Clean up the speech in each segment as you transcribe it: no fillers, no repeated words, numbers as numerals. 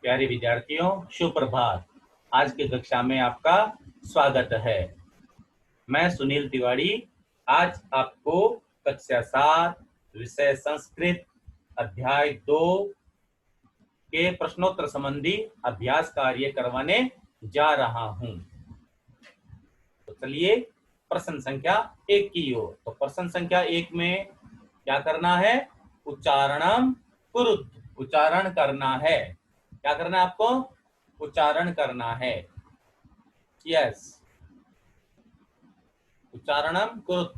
प्यारे विद्यार्थियों, सुप्रभात। आज की कक्षा में आपका स्वागत है। मैं सुनील तिवारी आज आपको कक्षा 7 विषय संस्कृत अध्याय 2 के प्रश्नोत्तर संबंधी अभ्यास कार्य करवाने जा रहा हूं। तो चलिए प्रश्न संख्या 1 की ओर। तो प्रश्न संख्या 1 में क्या करना है? उच्चारणम कुरुत, उच्चारण करना है। क्या करना है आपको? उच्चारण करना है। यस, उच्चारणम कुरुत।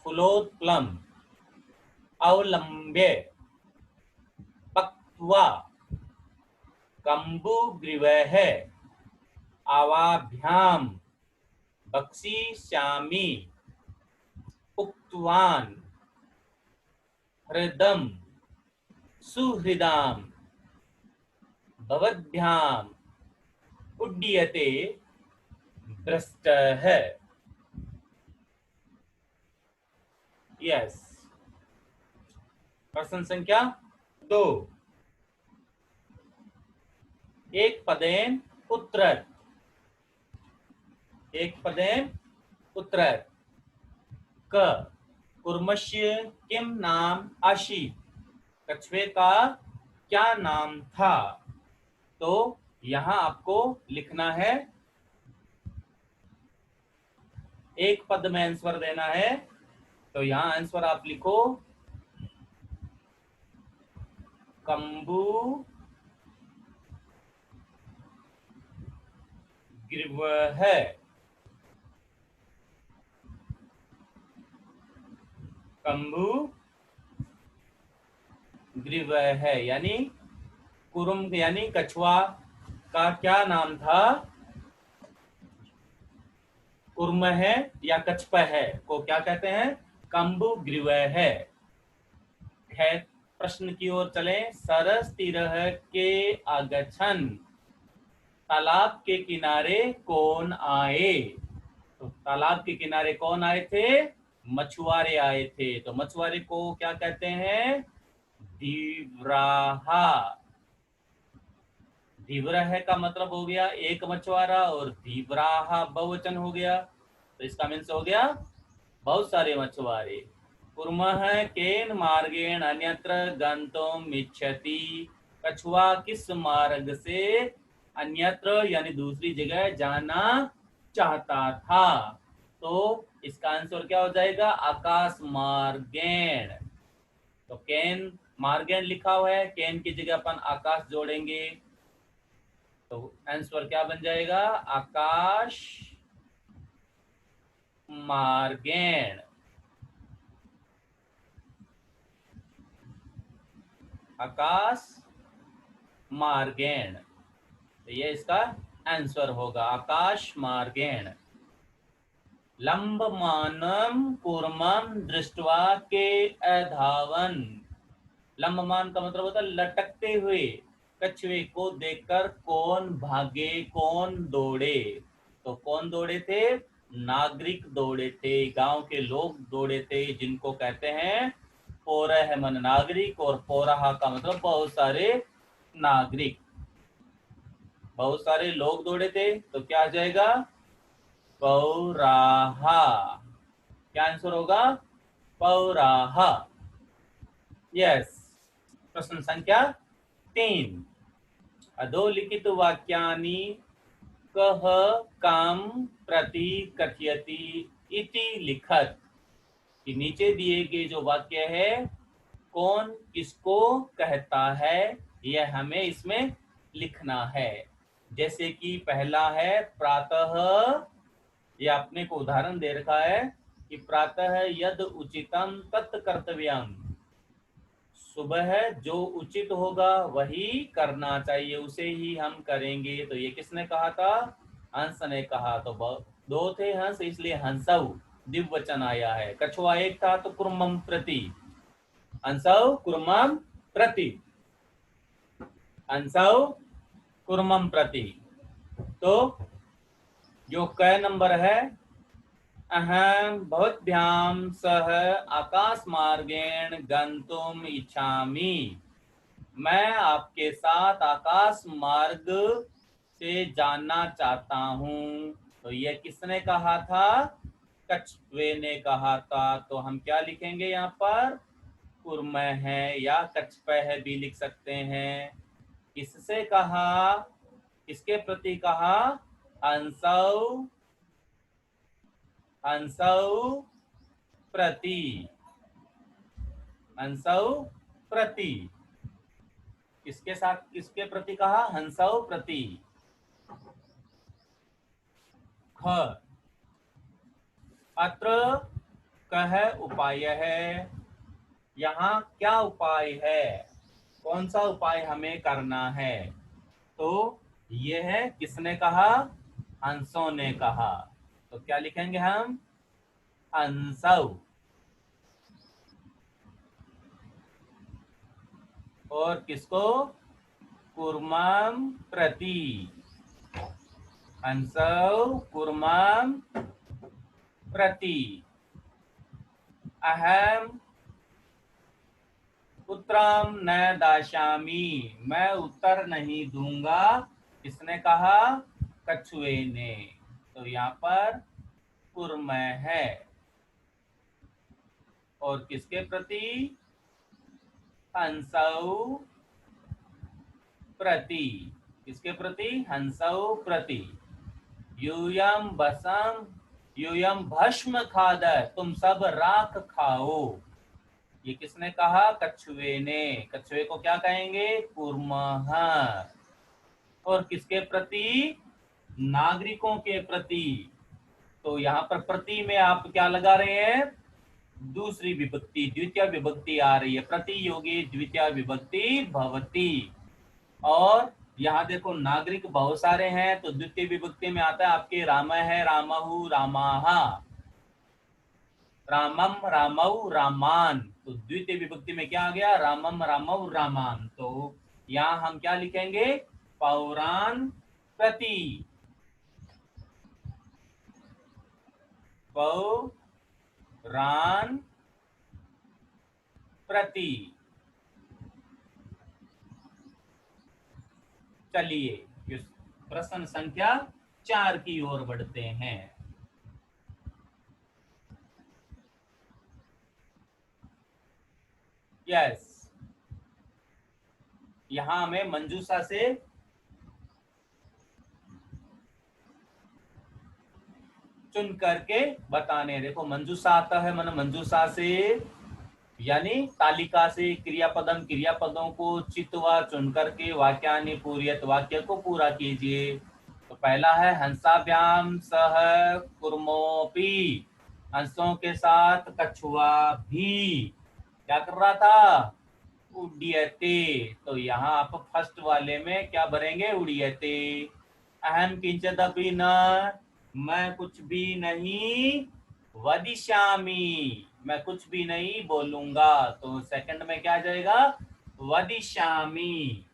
फुलोत्प्लम, अवलंब्य, पक्त्वा, कम्बुग्रीवः, आवाभ्याम, बक्षिष्यामि, उक्तवान्, हृदं, सुहृदाम्, भवद्भ्याम्, उड्डीयते, भ्रष्टः। यस। प्रश्न संख्या 2। एक पदेन उत्तरत्, एक पदेन उत्तरत्। क कुर्मस्य किम नाम आसीत्, कछुए का क्या नाम था? तो यहां आपको लिखना है, एक पद में आंसर देना है। तो यहां आंसर आप लिखो कम्बु ग्रीवः। कम्बु ग्रीवः यानी कुरुम यानी कछुआ का क्या नाम था? कुर्म है या कछप है को क्या कहते हैं? कम्बु ग्रीवः। खैर प्रश्न की ओर चले। सरस तीरह के आगछन, तालाब के किनारे कौन आए? तो तालाब के किनारे कौन आए थे? मछुआरे आए थे। तो मछुआरे को क्या कहते हैं? धीवराहा। धीवराह का मतलब हो गया एक मछुआरा और धीवराहा बहुवचन हो गया। तो इसका मीन्स हो गया बहुत सारे मछुआरे। कुर्मः केन मार्गेण अन्यत्र गंतुम इच्छति, कछुआ किस मार्ग से अन्यत्र यानी दूसरी जगह जाना चाहता था? तो इसका आंसर क्या हो जाएगा? आकाश मार्गेण। तो केन मार्गेण लिखा हुआ है, केन की जगह अपन आकाश जोड़ेंगे तो आंसर क्या बन जाएगा? आकाश मार्गेण। आकाश मार्गेण, तो ये इसका आंसर होगा आकाश मार्गेण। लंबमानम कूर्मम दृष्ट्वा के अधावन। लंबमान का मतलब होता है लटकते हुए। कछुए को देखकर कौन भागे, कौन दौड़े? तो कौन दौड़े थे? नागरिक दौड़े थे, गांव के लोग दौड़े थे, जिनको कहते हैं पौरह मन नागरिक। और पौराहा का मतलब बहुत सारे नागरिक, बहुत सारे लोग दौड़े थे। तो क्या आ जाएगा? पौराहा। क्या आंसर होगा? पौराहा। यस। प्रश्न संख्या 3। अधोलिखित वाक्यानि कः काम प्रति कथयति इति लिखत। कि नीचे दिए गए जो वाक्य है कौन किसको कहता है, यह हमें इसमें लिखना है। जैसे कि पहला है प्रातः, ये आपने को उदाहरण दे रखा है कि प्रातः यद उचितम तत् कर्तव्यम। सुबह जो उचित होगा वही करना चाहिए, उसे ही हम करेंगे। तो ये किसने कहा था? हंस ने कहा। तो दो थे हंस, इसलिए हंसव द्विवचन आया है। कछुआ एक था तो कुर्मम प्रति, हंसव कुर्मम प्रति, हंसव कुर्मम प्रति। तो जो क नंबर है, अहम भवद्भ्याम सह आकाश मार्गेण गंतुम इच्छामि। मैं आपके साथ आकाश मार्ग से जाना चाहता हूँ। तो ये किसने कहा था? कछुए ने कहा था। तो हम क्या लिखेंगे यहाँ पर? कुरमय है या कछपय भी लिख सकते हैं। किससे कहा? किसके प्रति कहा? हंसौ, हंसौ प्रति, हंसौ प्रति। किसके साथ, किसके प्रति कहा? हंसौ प्रति। ख, अत्र कह उपाय है। यहाँ क्या उपाय है? कौन सा उपाय हमें करना है? तो ये है, किसने कहा? हंसों ने कहा। तो क्या लिखेंगे हम? हंसौ। और किसको? कुर्मम प्रति। हंसौ कुर्मम प्रति। अहम उत्तरम न दास्यामि। मैं उत्तर नहीं दूंगा। किसने कहा? कछुए ने। तो यहाँ पर कुर्मय है। और किसके प्रति? हंसौ प्रति। किसके प्रति? हंसौ प्रति। यूयम बसम, यूयम भस्म खाद, तुम सब राख खाओ। ये किसने कहा? कछुए ने। कछुए को क्या कहेंगे? कुर्मः। और किसके प्रति? नागरिकों के प्रति। तो यहाँ पर प्रति में आप क्या लगा रहे हैं? दूसरी विभक्ति, द्वितीय विभक्ति आ रही है। प्रतियोगी द्वितीय विभक्ति भवति। और यहाँ देखो नागरिक बहुत सारे हैं, तो द्वितीय विभक्ति में आता है आपके राम है, रामहु, रामाह, रामम, रामौ, रामान। तो द्वितीय विभक्ति में क्या आ गया? रामम, रामौ, रामान। तो यहाँ हम क्या लिखेंगे? पौराण प्रति। पौराण प्रति। चलिए प्रश्न संख्या 4 की ओर बढ़ते हैं। यस, यहां हमें मंजूषा से चुन करके बताने। देखो मंजूषा आता है, मन मंजूषा से यानी तालिका से क्रियापदम, क्रियापदों को चित्वा चुन करके वाक्यानि पूर्यत, वाक्य को पूरा कीजिए। तो पहला है हंसाभ्याम सह कुर्मोपी। हंसों के साथ कछुआ भी क्या कर रहा था? उड्यते। तो यहाँ आप फर्स्ट वाले में क्या भरेंगे? उड्यते। अहम किंचिदपि न, मैं कुछ भी नहीं वदिष्यामि, मैं कुछ भी नहीं बोलूंगा। तो सेकंड में क्या आ जाएगा? वदिष्यामि।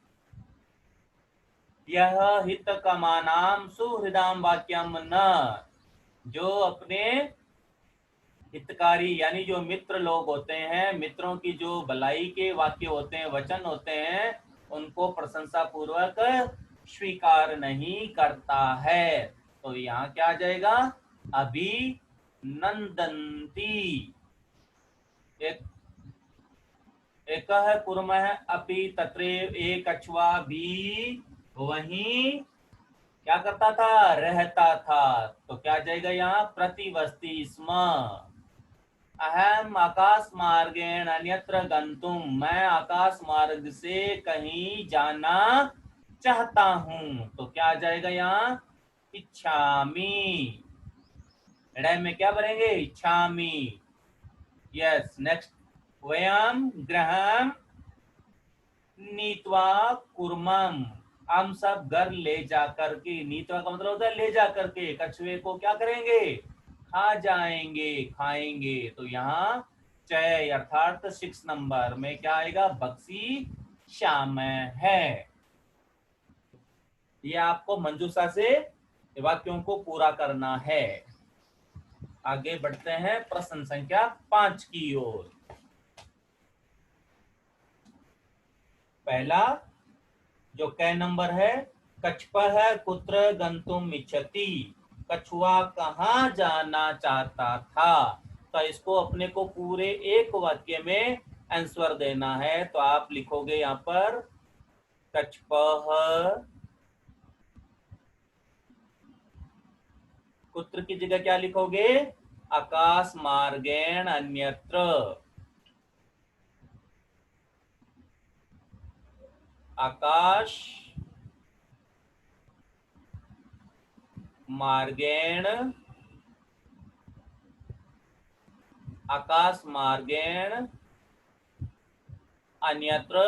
यह हितकामानां सुहृदाम वाक्यम न, जो अपने हितकारी यानी जो मित्र लोग होते हैं, मित्रों की जो भलाई के वाक्य होते हैं, वचन होते हैं, उनको प्रशंसा पूर्वक स्वीकार नहीं करता है। तो यहाँ क्या आ जाएगा? अभिनंदन्ति। एक एक है कुर्मः अपि तत्रैव, एक कछुआ भी वहीं क्या करता था? रहता था। तो क्या आ जाएगा यहाँ? प्रतिवस्ति स्म। अहम आकाश मार्गेण अन्यत्र गंतुम, मैं आकाश मार्ग से कहीं जाना चाहता हूं। तो क्या आ जाएगा यहाँ? इच्छामि। ड में क्या भरेंगे? इच्छामि। Yes, next. वयम गृहम नीत्वा कुर्मम, हम सब घर ले जाकर के, नीत्वा का मतलब होता है ले जाकर के, कछुए को क्या करेंगे? खा जाएंगे, खाएंगे। तो यहाँ चय अर्थात 6 नंबर में क्या आएगा? बक्सी श्याम है। ये आपको मंजूषा से वाक्यों को पूरा करना है। आगे बढ़ते हैं प्रश्न संख्या 5 की ओर। पहला जो क नंबर है, कच्छपः कुत्र गंतुम इच्छति, कछुआ कहाँ जाना चाहता था। तो इसको अपने को पूरे एक वाक्य में आंसर देना है। तो आप लिखोगे यहाँ पर कच्छपः कुत्र की जगह क्या लिखोगे, आकाश मार्गेण अन्यत्र, आकाश मार्गेण, आकाश मार्गेण अन्यत्र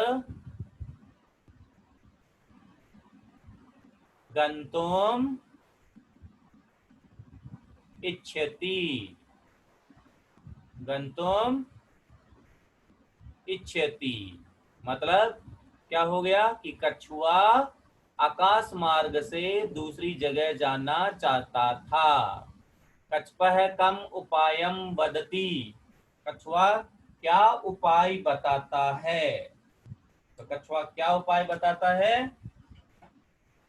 गंतुम इच्छति, गंतुम इच्छति। मतलब क्या हो गया कि कछुआ आकाश मार्ग से दूसरी जगह जाना चाहता था। कच्छपः कम उपायम वदति, कछुआ क्या उपाय बताता है। तो कछुआ क्या उपाय बताता है,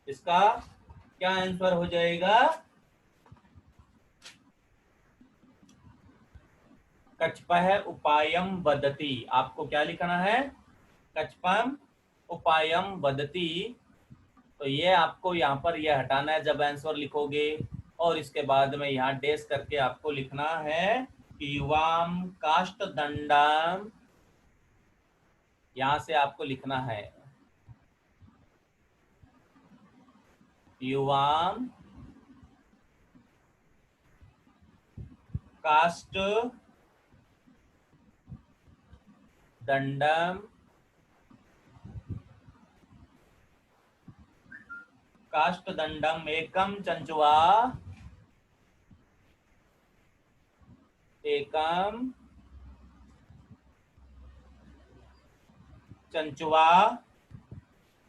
इसका क्या आंसर हो जाएगा, कच्छपः उपायम वदति। आपको क्या लिखना है, कच्छपम उपायम वदति। तो ये आपको यहाँ पर ये हटाना है जब आंसर लिखोगे, और इसके बाद में यहाँ डेस करके आपको लिखना है कि युवाम काष्ट दंडम, यहाँ से आपको लिखना है युवाम काष्ट दंडम, काष्ट दंडम एकम चंचुआ, एकम चंचुआ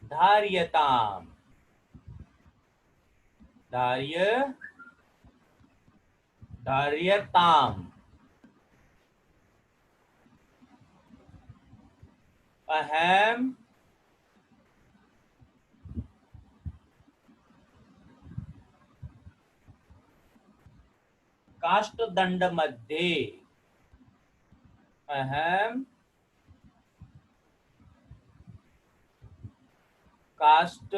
धार्यताम, धार्यताम। अहम काष्ट दंड मध्ये, अहम काष्ट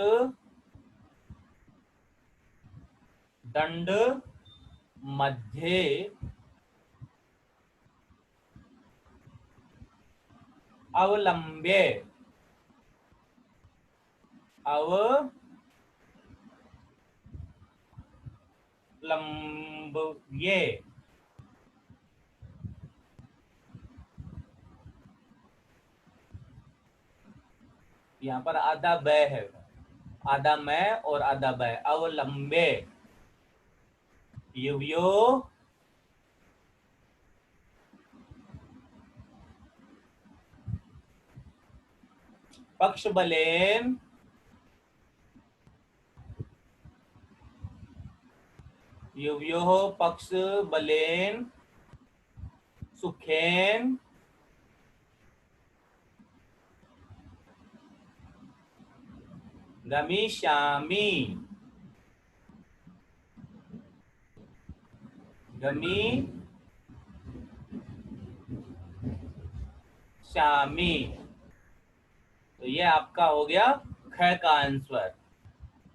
दंड मध्ये अवलंब्य, अवलंब्य। यहाँ पर आधा ब है, आधा मैं और आधा ब, अवलंब्य। युवयो पक्ष बलेन, युवयोः पक्ष बलेन सुखेन गमिष्यामि, गमिष्यामि। तो ये आपका हो गया ख का आंसर।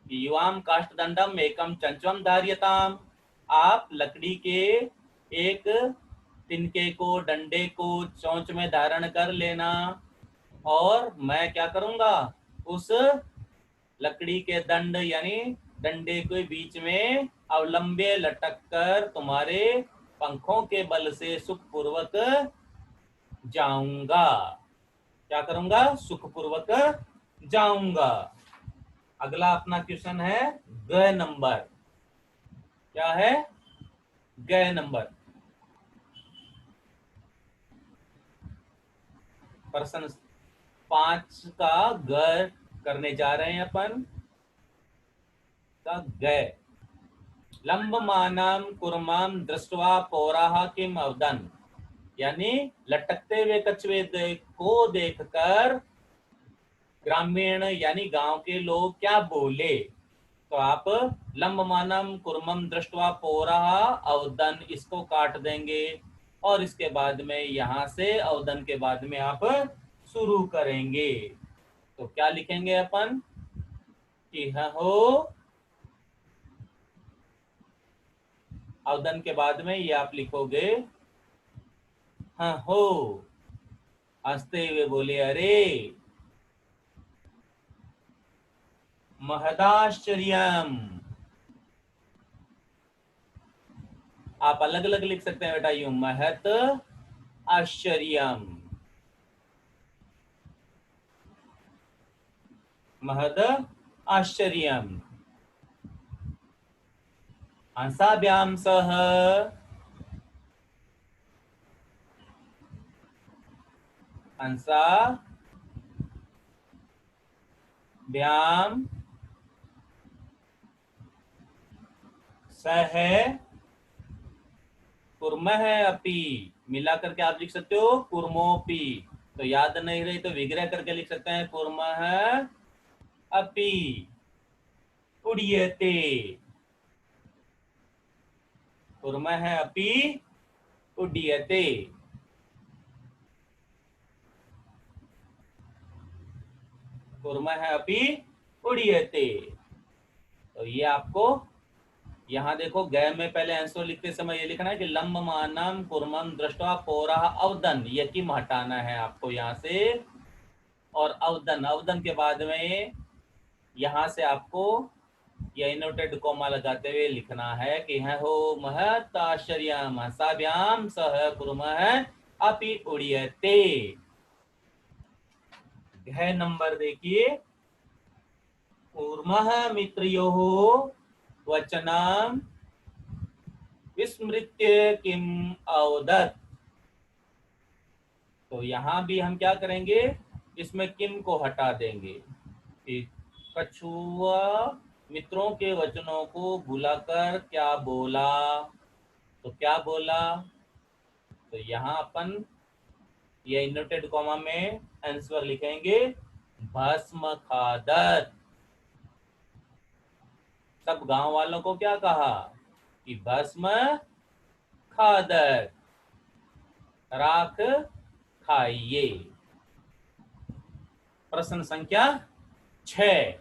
युवाम काष्ठदंडम एकम चंचवम धार्यताम, आप लकड़ी के एक तिनके को, डंडे को चोंच में धारण कर लेना, और मैं क्या करूंगा, उस लकड़ी के दंड यानी डंडे के बीच में अवलंब्य लटक कर तुम्हारे पंखों के बल से सुखपूर्वक जाऊंगा। क्या करूंगा, सुखपूर्वक जाऊंगा। अगला अपना क्वेश्चन है ग नंबर। क्या है, ग नंबर। प्रश्न 5 का ग करने जा रहे हैं अपन। का ग, लंबमानम कुर्माम दृष्ट्वा पौराः किम अवदन्, यानी लटकते हुए कछुए को देखकर ग्रामीण यानी गांव के लोग क्या बोले, तो आप लंबमानम कुर्मम दृष्टवा पोरः अवदन इसको काट देंगे और इसके बाद में यहां से अवदन के बाद में आप शुरू करेंगे। तो क्या लिखेंगे अपन कि हो, अवदन के बाद में ये आप लिखोगे हाँ हो। हंसते हुए बोले अरे महदाश्चर्यम। आप अलग अलग लिख सकते हैं बेटा, यूं महत आश्चर्यम, महद आश्चर्यम। हंसाभ्याम सह, हंसा भ्याम सह कुर्मः अपि, मिला करके आप लिख सकते हो कुर्मोपि। तो याद नहीं रही तो विग्रह करके लिख सकते हैं कुर्मः अपि उड्यते, कुर्मः अपि उड्यते। कुर्मः अपि उड्यते। तो ये आपको यहाँ देखो, गय में पहले आंसर लिखते समय ये लिखना है कि लंबमानम कुर्मम दृष्टवा पोरः अवदन, यकीम हटाना है आपको यहाँ से, और अवदन, अवदन के बाद में यहाँ से आपको ये इनवर्टेड कोमा लगाते हुए लिखना है कि है हो महत आश्चर्यम हंसाभ्याम सह कुर्मः अपि उड्यते। घ नंबर देखिए, कूर्मः मित्रयोः वचनम विस्मृत्य किम अवदत्। तो यहां भी हम क्या करेंगे, इसमें किम को हटा देंगे कि कछुआ मित्रों के वचनों को भुलाकर क्या बोला। तो क्या बोला, तो यहाँ अपन ये इनवर्टेड कॉमा में आंसर लिखेंगे भस्म खादत। सब गांव वालों को क्या कहा कि भस्म खादत, राख खाइए। प्रश्न संख्या 6,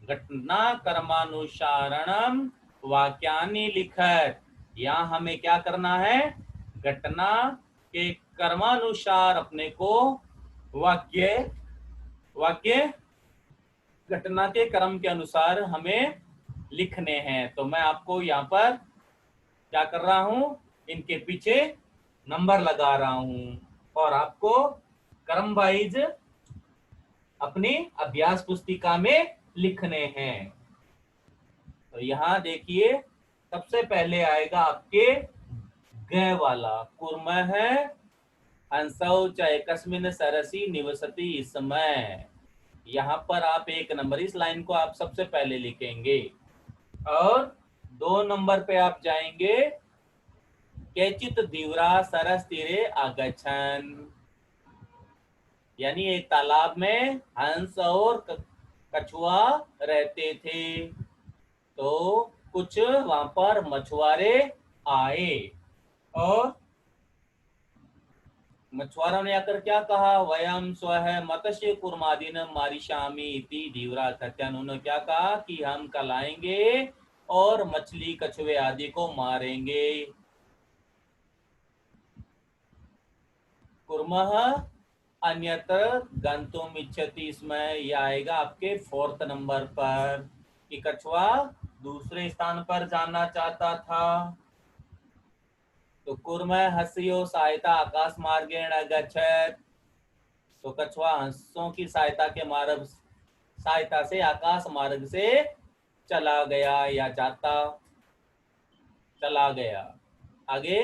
घटना कर्मानुसारणम वाक्यानि लिखत। यहाँ हमें क्या करना है, घटना के कर्मानुसार अपने को वाक्य, वाक्य घटना के क्रम के अनुसार हमें लिखने हैं। तो मैं आपको यहाँ पर क्या कर रहा हूं, इनके पीछे नंबर लगा रहा हूं और आपको क्रम वाइज अपनी अभ्यास पुस्तिका में लिखने हैं। तो यहाँ देखिए, सबसे पहले आएगा आपके ग वाला, कुर्मः हंसौ च एकस्मिन् सरसि निवसति इसमें। यहाँ पर आप 1 नंबर, इस लाइन को आप सबसे पहले लिखेंगे और 2 नंबर पे आप जाएंगे, केचित दीव्रा सरस तीरे आगछन, यानी एक तालाब में हंस और कछुआ रहते थे, तो कुछ वहां पर मछुआरे आए और मछुआरों ने आकर क्या कहा, वयम स्वह मत्स्य कुर्मादीन मारिशामी इति धीवरा कथन। उन्होंने क्या कहा कि हम कल आएंगे और मछली कछुए आदि को मारेंगे। कुर्मः अन्यत्र गंतुम इच्छति, इसमें यह आएगा आपके 4th नंबर पर कि कछुआ दूसरे स्थान पर जाना चाहता था। तो कुर्मः हस्यो सहायता आकाश मार्गेण गच्छत, तो कछुआ हंसों की सहायता के मार्ग, सहायता से आकाश मार्ग से चला गया या जाता चला गया। आगे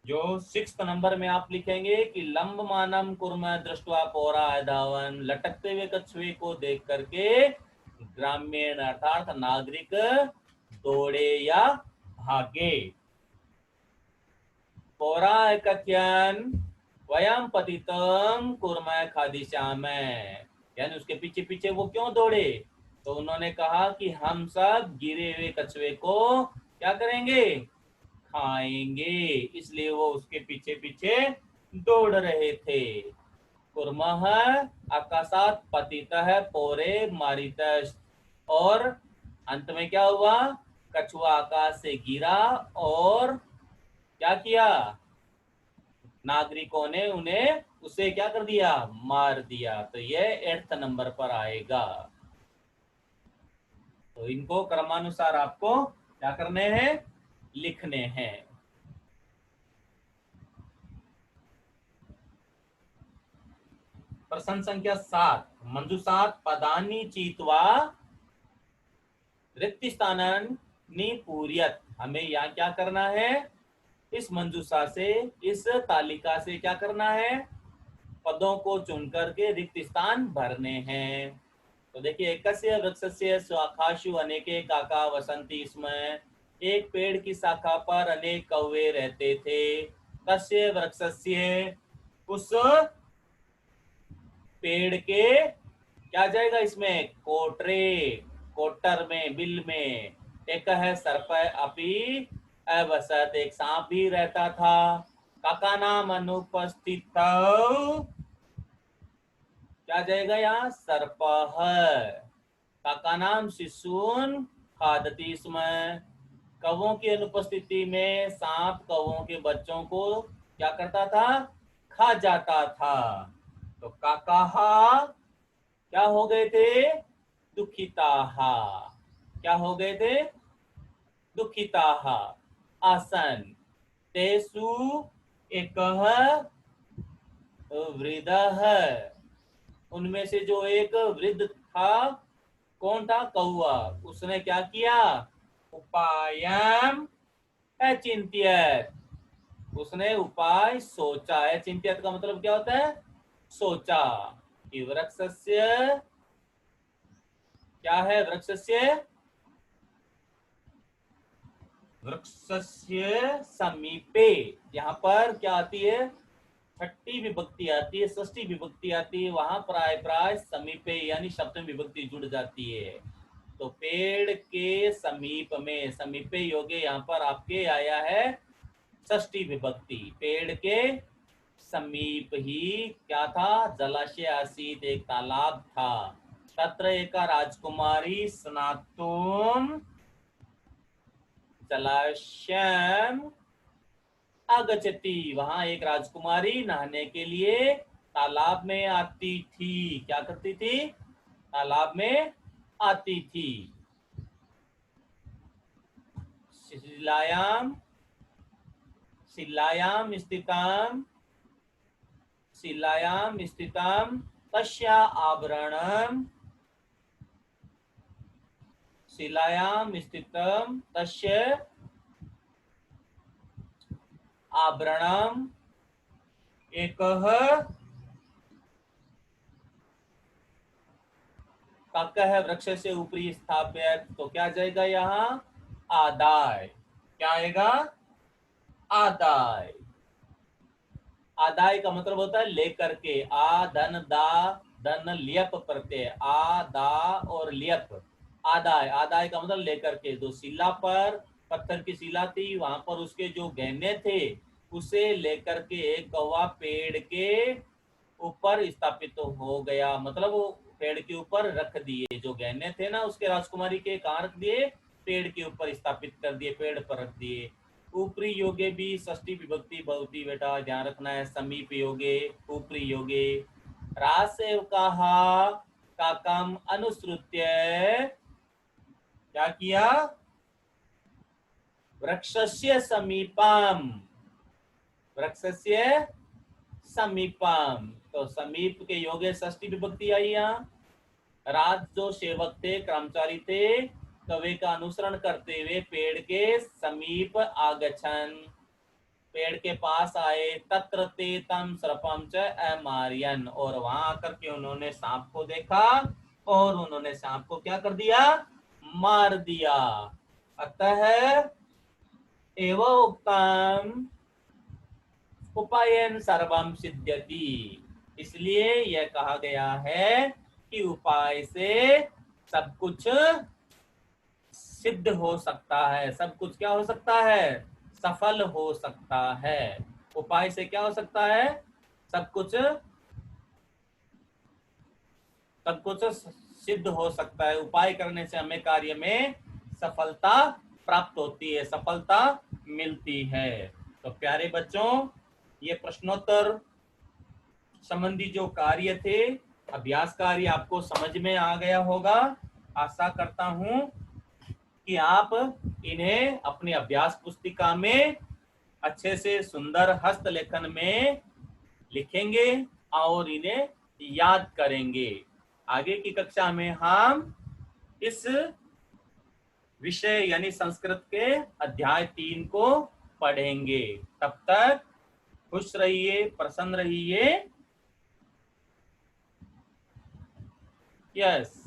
जो 6th नंबर में आप लिखेंगे कि लंबमानम कुर्मः दृष्ट्वा पौरा धावन, लटकते हुए कछुए को देख करके ग्रामीण अर्थात नागरिक दौड़े या भागे। पौरा कथ्यन वयम पतितम कुर्मः खादिष्यामः, यानी उसके पीछे पीछे वो क्यों दौड़े? तो उन्होंने कहा कि हम सब गिरे हुए कछुए को क्या करेंगे? खाएंगे। इसलिए वो उसके पीछे पीछे दौड़ रहे थे। कुर्मः आकाशात पतितः पौरे मारितः। और अंत में क्या हुआ? कछुआ आकाश से गिरा और क्या किया? नागरिकों ने उन्हें उसे क्या कर दिया? मार दिया। तो ये 8th नंबर पर आएगा। तो इनको क्रमानुसार आपको क्या करने हैं? लिखने हैं। प्रश्न संख्या 7, मंजुषात पदानि चीत्वा रिक्तिस्थानानि पूरयत। हमें यहाँ क्या करना है? इस मंजूषा से, इस तालिका से क्या करना है? पदों को चुन करके रिक्त स्थान भरने हैं। तो देखिए, एकस्य वृक्षस्य शाखासु अनेके काका वसंती स्म। एक पेड़ की शाखा पर अनेक कौवे रहते थे। तस्य वृक्षस्य, उस पेड़ के क्या जाएगा इसमें? कोटरे, कोटर में, बिल में। एक है सर्प अपि अवसत, एक सांप भी रहता था। काका नाम अनुपस्थित, क्या जाएगा यहाँ? सर्प। काका नाम शिशून खादती स्म। कौवों की अनुपस्थिति में सांप कौवों के बच्चों को क्या करता था? खा जाता था। तो काकाहा क्या हो गए थे? दुखिताहा। क्या हो गए थे? दुखिताहा आसन। तेसु एकः वृद्धः, उनमें से जो एक वृद्ध था, कौन था? कौआ। उसने क्या किया? उपायम अचिंत्यत, उसने उपाय सोचा। अचिंत्यत का मतलब क्या होता है? सोचा। कि वृक्षस्य, क्या है? वृक्षस्य, वृक्षस्य समीपे, यहाँ पर क्या आती है? छठी विभक्ति आती है, षष्ठी विभक्ति आती है, वहां प्राय प्राय समीपे यानी सप्तमी विभक्ति जुड़ जाती है। तो पेड़ के समीप में, समीपे योगे यहाँ पर आपके आया है षष्ठी विभक्ति। पेड़ के समीप ही क्या था? जलाशय आसीत, एक तालाब था। तत्र एक राजकुमारी स्नातुम जलाशयम आगच्छति, वहां एक राजकुमारी नहाने के लिए तालाब में आती थी। क्या करती थी? तालाब में आती थी। शिलायाम, शिलायाम स्थिताम, शिलायाम स्थिताम तस्या आवरणम, शिलायाम स्थितम तस्य आवरणम एकः काका वृक्ष से ऊपरी स्थाप्य। तो क्या जाएगा यहाँ? आदाय। क्या आएगा? आदाय। आदाय का मतलब होता है लेकर के। आ धन दा, धन लियप प्रत्यय, आ दा और लियप। आदाय, आदाय का मतलब लेकर के। जो शिला पर, पत्थर की शिला थी, वहां पर उसके जो गहने थे, उसे लेकर के एक कौवा पेड़ के ऊपर स्थापित हो गया। मतलब वो पेड़ के ऊपर रख दिए, जो गहने थे ना उसके राजकुमारी के, कहाँ रख दिए? पेड़ के ऊपर स्थापित कर दिए, पेड़ पर रख दिए। ऊपरी योगे भी षष्ठी विभक्ति भवती, बेटा ध्यान रखना है। समीप योगे, ऊपरी योगे। रासेव कहा काकम अनुसृत्य, क्या किया? वृक्षस्य समीपम, वृक्षस्य समीपम। तो समीप के योगे षष्ठी विभक्ति आई यहाँ। राज जो सेवक थे, कर्मचारी थे, कवे का अनुसरण करते हुए पेड़ के समीप आगछन, पेड़ के पास आए। तत्र ते तम सर्पम च अमार्यन, और वहां आकर के उन्होंने सांप को देखा और उन्होंने सांप को क्या कर दिया? मार दिया। अतः एव उक्तम उपायन सर्वम सिद्ध्यति, इसलिए यह कहा गया है कि उपाय से सब कुछ सिद्ध हो सकता है, सब कुछ क्या हो सकता है, सफल हो सकता है। उपाय से क्या हो सकता है, सब कुछ सिद्ध हो सकता है। उपाय करने से हमें कार्य में सफलता प्राप्त होती है, सफलता मिलती है। तो प्यारे बच्चों, ये प्रश्नोत्तर संबंधी जो कार्य थे, अभ्यास कार्य आपको समझ में आ गया होगा। आशा करता हूं कि आप इन्हें अपनी अभ्यास पुस्तिका में अच्छे से सुंदर हस्तलेखन में लिखेंगे और इन्हें याद करेंगे। आगे की कक्षा में हम इस विषय यानी संस्कृत के अध्याय 3 को पढ़ेंगे। तब तक खुश रहिए, प्रसन्न रहिए। यस।